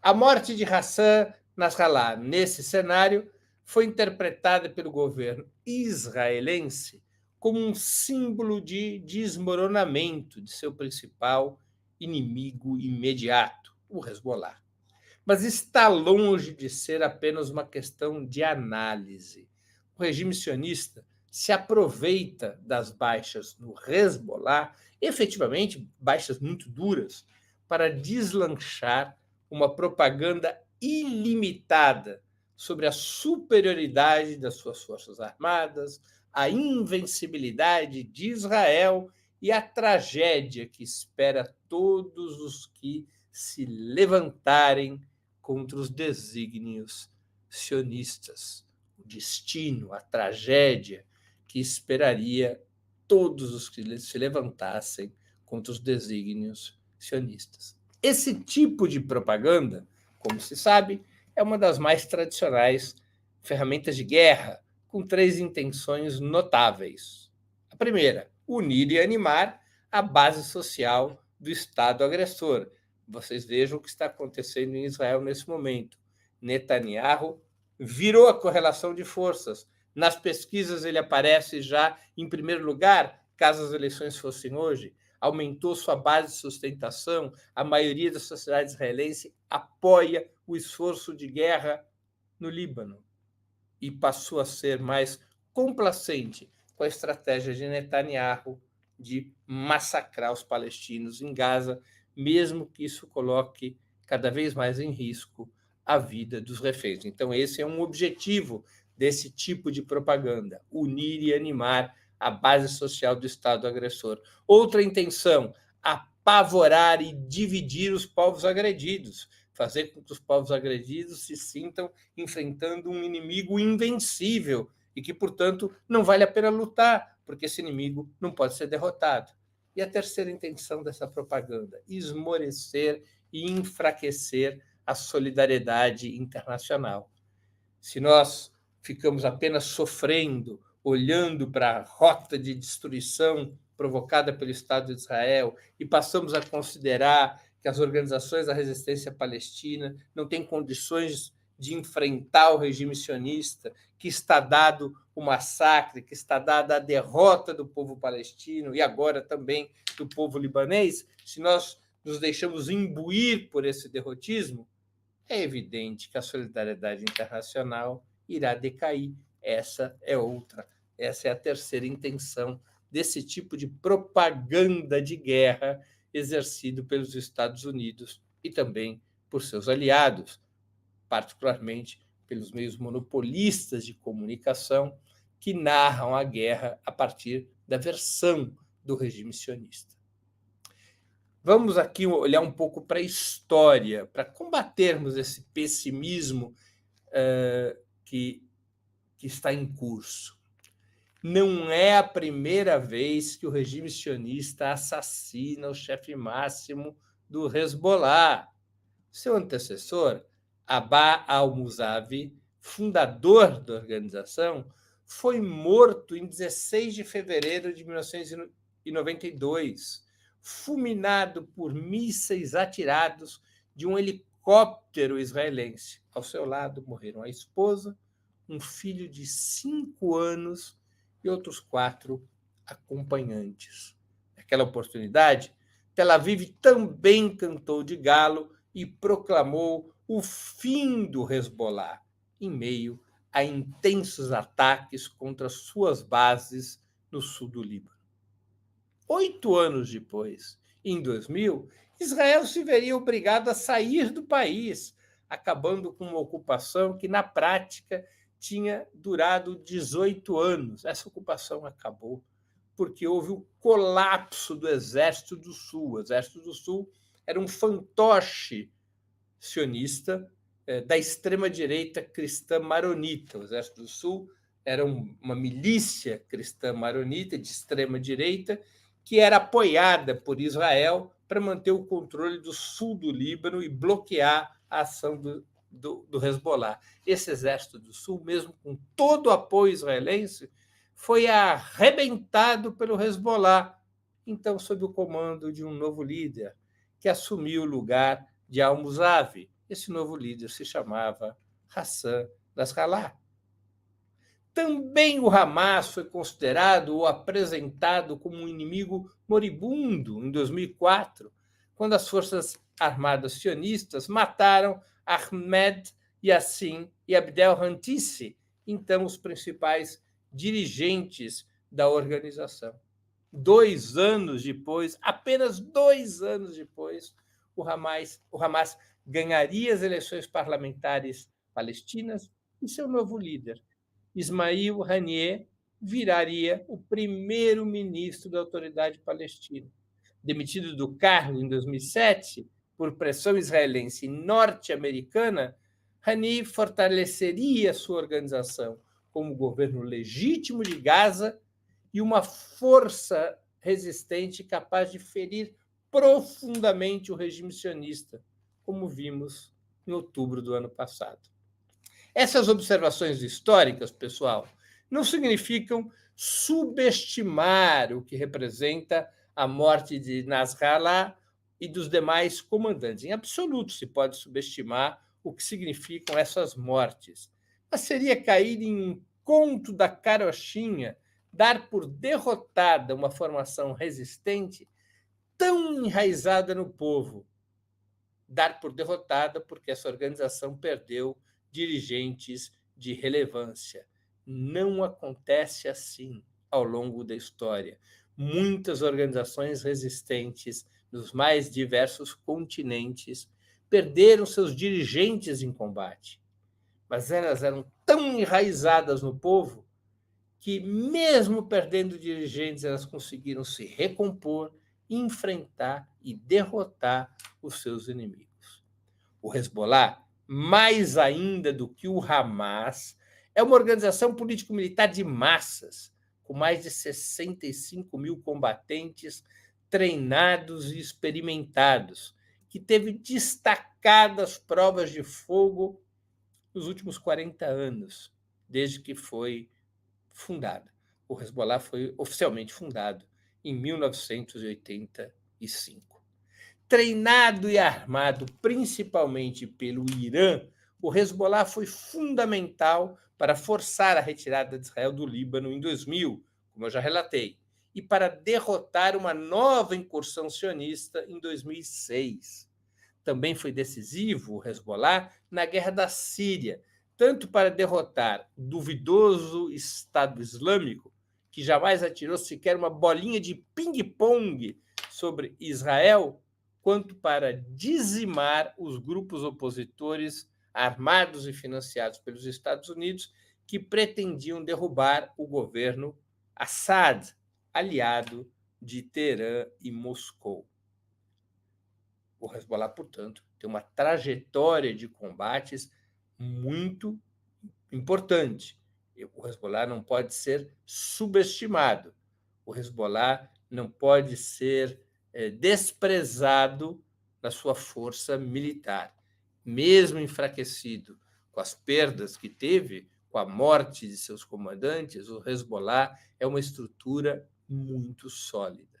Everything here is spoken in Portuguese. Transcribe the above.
A morte de Hassan Nasrallah, nesse cenário, foi interpretada pelo governo israelense como um símbolo de desmoronamento de seu principal inimigo imediato, o Hezbollah. Mas está longe de ser apenas uma questão de análise. O regime sionista se aproveita das baixas no Hezbollah, efetivamente baixas muito duras, para deslanchar uma propaganda ilimitada sobre a superioridade das suas forças armadas, a invencibilidade de Israel e a tragédia que espera todos os que se levantarem contra os desígnios sionistas, o destino, a tragédia que esperaria todos os que se levantassem contra os desígnios sionistas. Esse tipo de propaganda, como se sabe, é uma das mais tradicionais ferramentas de guerra, com três intenções notáveis. A primeira, unir e animar a base social do Estado agressor. Vocês vejam o que está acontecendo em Israel nesse momento. Netanyahu virou a correlação de forças. Nas pesquisas ele aparece já em primeiro lugar, caso as eleições fossem hoje. Aumentou sua base de sustentação. A maioria da sociedade israelense apoia o esforço de guerra no Líbano e passou a ser mais complacente com a estratégia de Netanyahu de massacrar os palestinos em Gaza, mesmo que isso coloque cada vez mais em risco a vida dos reféns. Então, esse é um objetivo desse tipo de propaganda: unir e animar a base social do Estado agressor. Outra intenção: apavorar e dividir os povos agredidos, fazer com que os povos agredidos se sintam enfrentando um inimigo invencível e que, portanto, não vale a pena lutar, porque esse inimigo não pode ser derrotado. E a terceira intenção dessa propaganda: esmorecer e enfraquecer a solidariedade internacional. Se nós ficamos apenas sofrendo, olhando para a rota de destruição provocada pelo Estado de Israel e passamos a considerar que as organizações da resistência palestina não têm condições de enfrentar o regime sionista, que está dado o massacre, que está dada a derrota do povo palestino e agora também do povo libanês, se nós nos deixamos imbuir por esse derrotismo, é evidente que a solidariedade internacional irá decair. Essa é outra. Essa é a terceira intenção desse tipo de propaganda de guerra exercido pelos Estados Unidos e também por seus aliados, particularmente pelos meios monopolistas de comunicação que narram a guerra a partir da versão do regime sionista. Vamos aqui olhar um pouco para a história, para combatermos esse pessimismo que está em curso. Não é a primeira vez que o regime sionista assassina o chefe máximo do Hezbollah. Seu antecessor, Abba al-Musavi, fundador da organização, foi morto em 16 de fevereiro de 1992, fulminado por mísseis atirados de um helicóptero israelense. Ao seu lado morreram a esposa, um filho de 5 anos e outros 4 acompanhantes. Naquela oportunidade, Tel Aviv também cantou de galo e proclamou o fim do Hezbollah, em meio a intensos ataques contra suas bases no sul do Líbano. 8 anos depois, em 2000, Israel se veria obrigado a sair do país, acabando com uma ocupação que, na prática, tinha durado 18 anos. Essa ocupação acabou porque houve o colapso do Exército do Sul. O Exército do Sul era um fantoche sionista da extrema-direita cristã maronita. O Exército do Sul era uma milícia cristã maronita de extrema-direita que era apoiada por Israel para manter o controle do sul do Líbano e bloquear a ação do Hezbollah. Esse Exército do Sul, mesmo com todo o apoio israelense, foi arrebentado pelo Hezbollah, então sob o comando de um novo líder, que assumiu o lugar de al-Musavi, Esse novo líder se chamava Hassan Nasrallah. Também o Hamas foi considerado ou apresentado como um inimigo moribundo em 2004, quando as forças armadas sionistas mataram Ahmed Yassin e Abdel Rantisi, então os principais dirigentes da organização. 2 anos depois, apenas 2 anos depois, o Hamas ganharia as eleições parlamentares palestinas e seu novo líder, Ismail Haniyeh, viraria o primeiro-ministro da Autoridade Palestina. Demitido do cargo em 2007 por pressão israelense e norte-americana, Haniyeh fortaleceria sua organização como governo legítimo de Gaza e uma força resistente capaz de ferir profundamente o regime sionista, como vimos em outubro do ano passado. Essas observações históricas, pessoal, não significam subestimar o que representa a morte de Nasrallah e dos demais comandantes. Em absoluto se pode subestimar o que significam essas mortes. Mas seria cair em um conto da carochinha dar por derrotada uma formação resistente tão enraizada no povo. Dar por derrotada porque essa organização perdeu dirigentes de relevância. Não acontece assim ao longo da história. Muitas organizações resistentes nos mais diversos continentes perderam seus dirigentes em combate, mas elas eram tão enraizadas no povo que, mesmo perdendo dirigentes, elas conseguiram se recompor, enfrentar e derrotar os seus inimigos. O Hezbollah, mais ainda do que o Hamas, é uma organização político-militar de massas, com mais de 65 mil combatentes treinados e experimentados, que teve destacadas provas de fogo nos últimos 40 anos, desde que foi fundada. O Hezbollah foi oficialmente fundado em 1985. Treinado e armado principalmente pelo Irã, o Hezbollah foi fundamental para forçar a retirada de Israel do Líbano em 2000, como eu já relatei, e para derrotar uma nova incursão sionista em 2006. Também foi decisivo o Hezbollah na guerra da Síria, tanto para derrotar o duvidoso Estado Islâmico, que jamais atirou sequer uma bolinha de ping-pong sobre Israel, quanto para dizimar os grupos opositores armados e financiados pelos Estados Unidos que pretendiam derrubar o governo Assad, aliado de Teherã e Moscou. O Hezbollah, portanto, tem uma trajetória de combates muito importante. O Hezbollah não pode ser subestimado. O Hezbollah não pode ser desprezado na sua força militar. Mesmo enfraquecido com as perdas que teve, com a morte de seus comandantes, o Hezbollah é uma estrutura muito sólida.